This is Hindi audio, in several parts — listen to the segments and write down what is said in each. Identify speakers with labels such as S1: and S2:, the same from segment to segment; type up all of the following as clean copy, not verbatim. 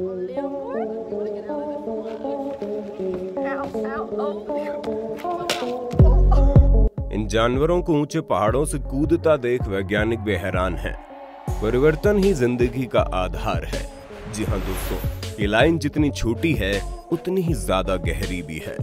S1: A little more. You want to get out of this one? Ow,
S2: इन जानवरों को ऊंचे पहाड़ों से कूदता देख वैज्ञानिक भी हैरान हैं। परिवर्तन ही जिंदगी का आधार है। जी हाँ दोस्तों, ये लाइन जितनी छोटी है उतनी ही ज्यादा गहरी भी है।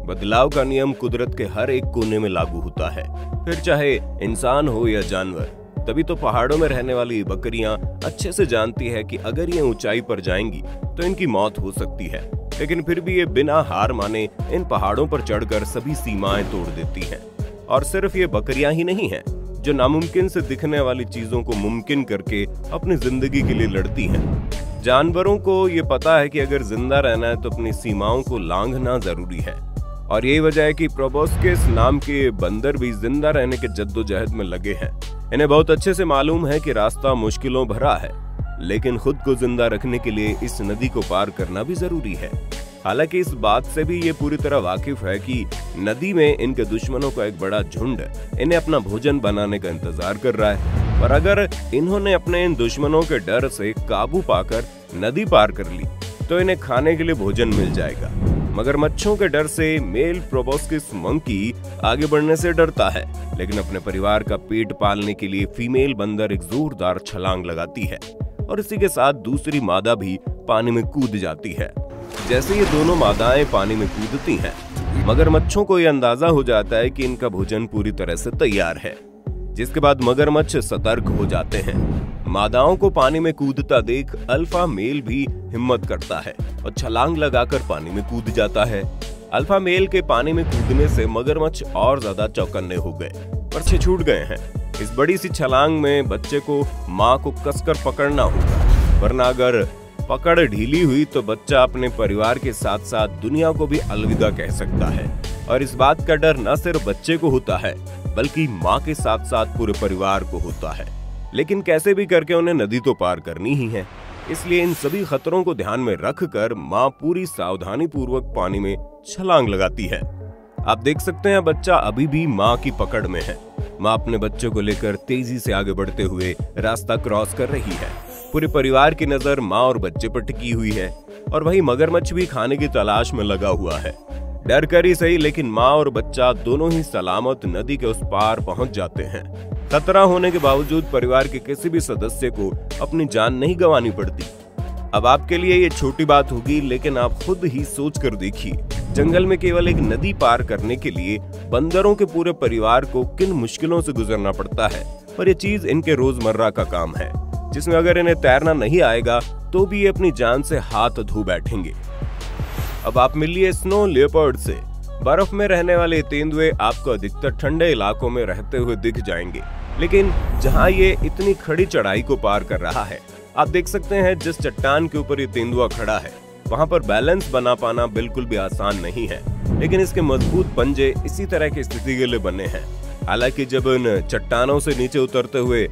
S2: बदलाव का नियम कुदरत के हर एक कोने में लागू होता है, फिर चाहे इंसान हो या जानवर। तभी तो पहाड़ों में रहने वाली बकरियां अच्छे से जानती है कि अगर ये ऊंचाई पर जाएंगी तो इनकी मौत हो सकती है, लेकिन फिर भी ये बिना हार माने इन पहाड़ों पर चढ़कर सभी सीमाएं तोड़ देती हैं। और सिर्फ ये बकरियां ही नहीं हैं जो नामुमकिन से दिखने वाली चीजों को मुमकिन करके अपनी जिंदगी के लिए लड़ती हैं। जानवरों को ये पता है कि अगर जिंदा रहना है तो अपनी सीमाओं को लांघना जरूरी है, और यही वजह है कि प्रोबोस्किस नाम के बंदर भी जिंदा रहने के जद्दोजहद में लगे हैं। इन्हें बहुत अच्छे से मालूम है कि रास्ता मुश्किलों भरा है, लेकिन खुद को जिंदा रखने के लिए इस नदी को पार करना भी जरूरी है। हालांकि इस बात से भी ये पूरी तरह वाकिफ है कि नदी में इनके दुश्मनों का एक बड़ा झुंड इन्हें अपना भोजन बनाने का इंतजार कर रहा है, और अगर इन्होंने अपने इन दुश्मनों के डर से काबू पाकर नदी पार कर ली तो इन्हें खाने के लिए भोजन मिल जाएगा। मगरमच्छों के डर से मेल प्रोबोस्किस मंकी आगे बढ़ने से डरता है, लेकिन अपने परिवार का पेट पालने के लिए फीमेल बंदर एक जोरदार छलांग लगाती है, और इसी के साथ दूसरी मादा भी पानी में कूद जाती है। जैसे ये दोनों मादाएं पानी में कूदती हैं, मगरमच्छों को यह अंदाजा हो जाता है कि इनका भोजन पूरी तरह से तैयार है, जिसके बाद मगरमच्छ सतर्क हो जाते हैं। मादाओं को पानी में कूदता देख अल्फा मेल भी हिम्मत करता है और छलांग लगाकर पानी में कूद जाता है। अल्फा मेल के पानी में कूदने से मगरमच्छ और ज्यादा चौकन्ने हो गए, पीछे छूट गए हैं। इस बड़ी सी छलांग में बच्चे को माँ को कसकर पकड़ना होगा, वरना अगर पकड़ ढीली हुई तो बच्चा अपने परिवार के साथ साथ दुनिया को भी अलविदा कह सकता है। और इस बात का डर न सिर्फ बच्चे को होता है, बल्कि माँ के साथ साथ पूरे परिवार को होता है। लेकिन कैसे भी करके उन्हें नदी तो पार करनी ही है, इसलिए इन सभी खतरों को ध्यान में रखकर माँ पूरी सावधानी पूर्वक पानी में छलांग लगाती है। आप देख सकते हैं बच्चा अभी भी माँ की पकड़ में है। माँ अपने बच्चे को लेकर तेजी से आगे बढ़ते हुए रास्ता क्रॉस कर रही है। पूरे परिवार की नजर माँ और बच्चे पर टिकी हुई है, और वही मगरमच्छ भी खाने की तलाश में लगा हुआ है। डर कर ही सही, लेकिन माँ और बच्चा दोनों ही सलामत नदी के उस पार पहुंच जाते हैं। खतरा होने के बावजूद परिवार के किसी भी सदस्य को अपनी जान नहीं गंवानी पड़ती। अब आपके लिए ये छोटी बात होगी, लेकिन आप खुद ही सोच कर देखिए, जंगल में केवल एक नदी पार करने के लिए बंदरों के पूरे परिवार को किन मुश्किलों से गुजरना पड़ता है। और ये चीज इनके रोजमर्रा का काम है, जिसमें अगर इन्हें तैरना नहीं आएगा तो भी ये अपनी जान से हाथ धो बैठेंगे। अब आप मिलिए स्नो लेपर्ड से। बर्फ में रहने वाले तेंदुए आपको अधिकतर ठंडे इलाकों में रहते हुए दिख जाएंगे, लेकिन जहां ये इतनी खड़ी चढ़ाई को पार कर रहा है, आप देख सकते हैं जिस चट्टान के ऊपर ये तेंदुआ खड़ा है, वहां पर बैलेंस बना पाना बिल्कुल भी आसान नहीं है। लेकिन इसके मजबूत पंजे इसी तरह की स्थिति के लिए बने हैं। हालांकि जब इन चट्टानों से नीचे उतरते हुए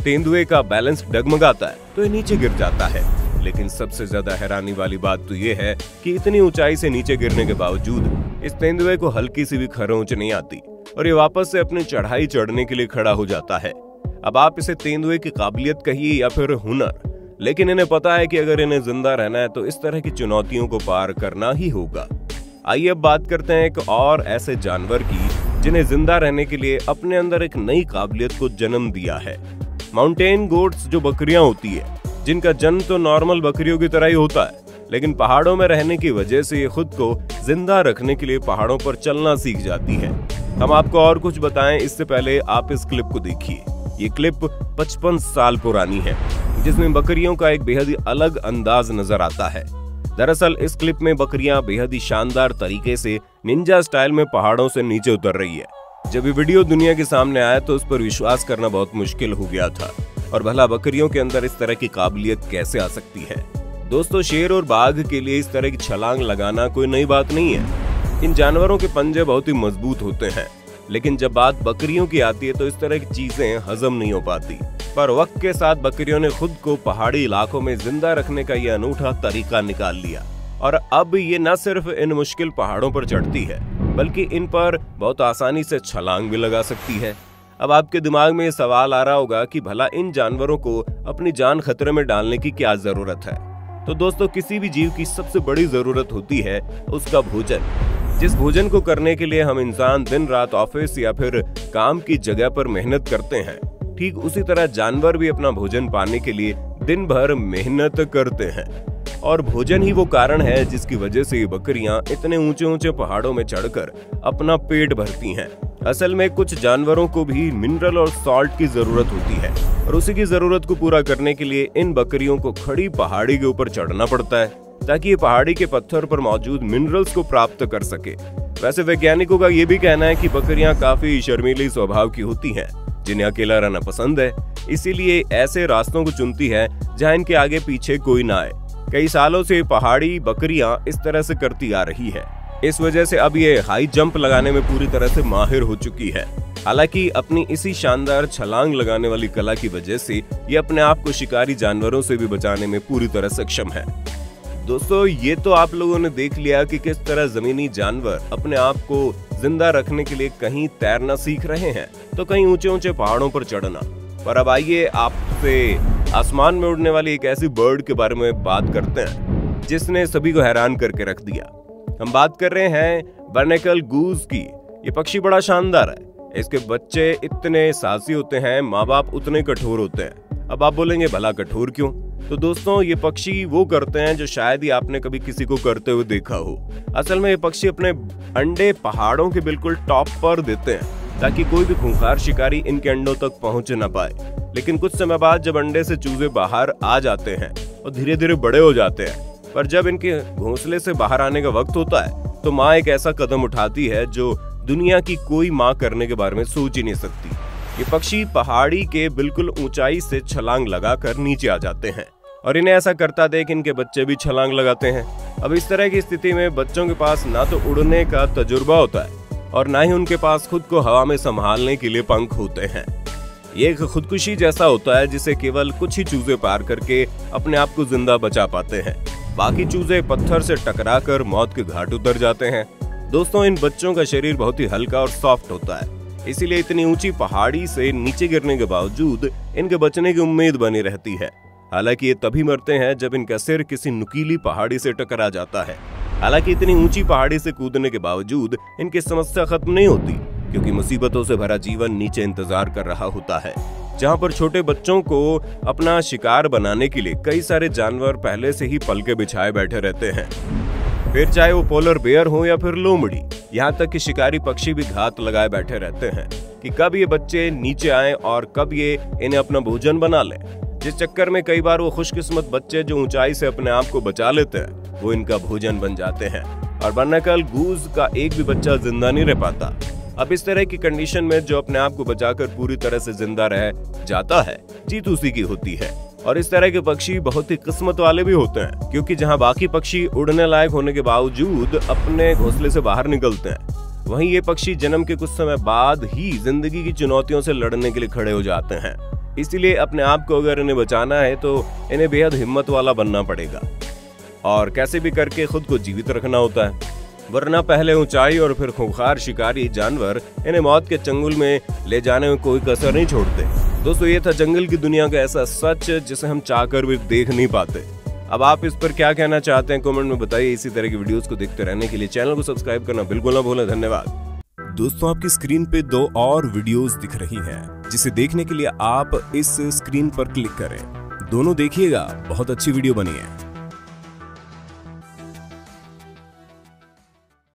S2: तेंदुए का बैलेंस डगमगाता है तो ये नीचे गिर जाता है। लेकिन सबसे ज्यादा हैरानी वाली बात तो ये है कि इतनी ऊंचाई से नीचे गिरने के बावजूद इस तेंदुए को हल्की सी भी खरोंच नहीं आती, और ये वापस से अपनी चढ़ाई चढ़ने के लिए खड़ा हो जाता है। अब आप इसे तेंदुए की काबिलियत कहिए या फिर हुनर, लेकिन इन्हें पता है कि अगर इन्हें जिंदा रहना है तो इस तरह की चुनौतियों को पार करना ही होगा। आइए अब बात करते हैं एक और ऐसे जानवर की जिन्हें जिंदा रहने के लिए अपने अंदर एक नई काबिलियत को जन्म दिया है। माउंटेन गोट्स जो बकरियां होती है, जिनका जन्म तो नॉर्मल बकरियों की तरह ही होता है, लेकिन पहाड़ों में रहने की वजह से ये खुद को जिंदा रखने के लिए पहाड़ों पर चलना सीख जाती है। हम आपको और कुछ बताएं, इससे पहले आप इस क्लिप को देखिए। ये क्लिप 55 साल पुरानी है, जिसमें बकरियों का एक बेहद ही अलग अंदाज नजर आता है। दरअसल इस क्लिप में बकरियां बेहद ही शानदार तरीके से निंजा स्टाइल में पहाड़ों से नीचे उतर रही है। जब ये वीडियो दुनिया के सामने आया तो उस पर विश्वास करना बहुत मुश्किल हो गया था, और भला बकरियों के अंदर इस तरह की काबिलियत कैसे आ सकती है। दोस्तों, शेर और बाघ के लिए इस तरह की छलांग लगाना कोई नई बात नहीं है। इन जानवरों के पंजे बहुत ही मजबूत होते हैं, लेकिन जब बात बकरियों की आती है तो इस तरह की चीजें हजम नहीं हो पाती। पर वक्त के साथ बकरियों ने खुद को पहाड़ी इलाकों में जिंदा रखने का यह अनूठा तरीका निकाल लिया, और अब ये न सिर्फ इन मुश्किल पहाड़ों पर चढ़ती है, बल्कि इन पर बहुत आसानी से छलांग भी लगा सकती है। अब आपके दिमाग में ये सवाल आ रहा होगा कि भला इन जानवरों को अपनी जान खतरे में डालने की क्या जरूरत है। तो दोस्तों किसी भी जीव की सबसे बड़ी जरूरत होती है उसका भोजन। जिस भोजन को करने के लिए हम इंसान दिन रात ऑफिस या फिर काम की जगह पर मेहनत करते हैं, ठीक उसी तरह जानवर भी अपना भोजन पाने के लिए दिन भर मेहनत करते हैं। और भोजन ही वो कारण है जिसकी वजह से ये बकरियां इतने ऊंचे ऊंचे पहाड़ों में चढ़कर अपना पेट भरती हैं। असल में कुछ जानवरों को भी मिनरल और सॉल्ट की जरूरत होती है और उसी की जरूरत को पूरा करने के लिए इन बकरियों को खड़ी पहाड़ी के ऊपर चढ़ना पड़ता है ताकि ये पहाड़ी के पत्थर पर मौजूद मिनरल्स को प्राप्त कर सके। वैसे वैज्ञानिकों का ये भी कहना है कि बकरियां काफी शर्मीली स्वभाव की होती हैं, जिन्हें अकेला रहना पसंद है, इसीलिए ऐसे रास्तों को चुनती है जहां इनके आगे पीछे कोई ना आए। कई सालों से पहाड़ी बकरियां इस तरह से करती आ रही है। इस वजह से अब ये हाई जंप लगाने में पूरी तरह से माहिर हो चुकी है। हालांकि अपनी इसी शानदार छलांग लगाने वाली कला की वजह से ये अपने आप को शिकारी जानवरों से भी बचाने में पूरी तरह सक्षम है। दोस्तों ये तो आप लोगों ने देख लिया कि किस तरह जमीनी जानवर अपने आप को जिंदा रखने के लिए कहीं तैरना सीख रहे हैं तो कहीं ऊंचे ऊंचे पहाड़ों पर चढ़ना। पर अब आइए आपसे आसमान में उड़ने वाली एक ऐसी बर्ड के बारे में बात करते हैं जिसने सभी को हैरान करके रख दिया। हम बात कर रहे हैं बर्नेकल गूज की। ये पक्षी बड़ा शानदार है। इसके बच्चे इतने साहसी होते हैं, माँ बाप उतने कठोर होते हैं। अब आप बोलेंगे भला कठोर क्यों? तो दोस्तों ये पक्षी वो करते हैं जो शायद ही आपने कभी किसी को करते हुए देखा हो। असल में ये पक्षी अपने अंडे पहाड़ों के बिल्कुल टॉप पर देते हैं ताकि कोई भी खूंखार शिकारी इनके अंडों तक पहुंच न पाए। लेकिन कुछ समय बाद जब अंडे से चूजे बाहर आ जाते हैं और धीरे धीरे बड़े हो जाते हैं, पर जब इनके घोंसले से बाहर आने का वक्त होता है तो माँ एक ऐसा कदम उठाती है जो दुनिया की कोई माँ करने के बारे में सोच ही नहीं सकती। ये पक्षी पहाड़ी के बिल्कुल ऊंचाई से छलांग लगाकर नीचे आ जाते हैं और इन्हें ऐसा करता देख इनके बच्चे भी छलांग लगाते हैं। अब इस तरह की स्थिति में बच्चों के पास ना तो उड़ने का तजुर्बा होता है और ना ही उनके पास खुद को हवा में संभालने के लिए पंख होते हैं। ये एक खुदकुशी जैसा होता है जिसे केवल कुछ ही चूजे पार करके अपने आप को जिंदा बचा पाते हैं। बाकी चूजे पत्थर से टकराकर मौत के घाट उतर जाते हैं। दोस्तों इन बच्चों का शरीर बहुत ही हल्का और सॉफ्ट होता है, इसीलिए इतनी ऊंची पहाड़ी से नीचे गिरने के बावजूद इनके बचने की उम्मीद बनी रहती है। हालांकि ये तभी मरते हैं जब इनका सिर किसी नुकीली पहाड़ी से टकरा जाता है। हालांकि इतनी ऊंची पहाड़ी से कूदने के बावजूद इनकी समस्या खत्म नहीं होती, क्योंकि मुसीबतों से भरा जीवन नीचे इंतजार कर रहा होता है, जहां पर छोटे बच्चों को अपना शिकार बनाने के लिए कई सारे जानवर पहले से ही पल के बिछाए बैठे रहते हैं। फिर चाहे वो पोलर बेयर हो या फिर लोमड़ी, यहाँ तक कि शिकारी पक्षी भी घात लगाए बैठे रहते हैं कि कब ये बच्चे नीचे आए और कब ये इन्हें अपना भोजन बना लें। जिस चक्कर में कई बार वो खुशकिस्मत बच्चे जो ऊंचाई से अपने आप को बचा लेते हैं वो इनका भोजन बन जाते हैं और बर्नेकल गूज का एक भी बच्चा जिंदा नहीं रह पाता। अब इस तरह की कंडीशन में जो अपने आप को बचाकर पूरी तरह से जिंदा रह जाता है, जीत उसी की होती है। और इस तरह के पक्षी बहुत ही किस्मत वाले भी होते हैं, क्योंकि जहां बाकी पक्षी उड़ने लायक होने के बावजूद अपने घोंसले से बाहर निकलते हैं, वहीं ये पक्षी जन्म के कुछ समय बाद ही जिंदगी की चुनौतियों से लड़ने के लिए खड़े हो जाते हैं। इसीलिए अपने आप को अगर इन्हें बचाना है तो इन्हें बेहद हिम्मत वाला बनना पड़ेगा और कैसे भी करके खुद को जीवित रखना होता है, वरना पहले ऊंचाई और फिर खूंखार शिकारी जानवर इन्हें मौत के चंगुल में ले जाने में कोई कसर नहीं छोड़ते। दोस्तों ये था जंगल की दुनिया का ऐसा सच जिसे हम चाहकर भी देख नहीं पाते। अब आप इस पर क्या कहना चाहते हैं कमेंट में बताइए। इसी तरह की वीडियोस को देखते रहने के लिए चैनल को सब्सक्राइब करना बिल्कुल ना भूलें। धन्यवाद। दोस्तों आपकी स्क्रीन पे 2 और वीडियोस दिख रही हैं, जिसे देखने के लिए आप इस स्क्रीन पर क्लिक करें। दोनों देखिएगा, बहुत अच्छी वीडियो बनी है।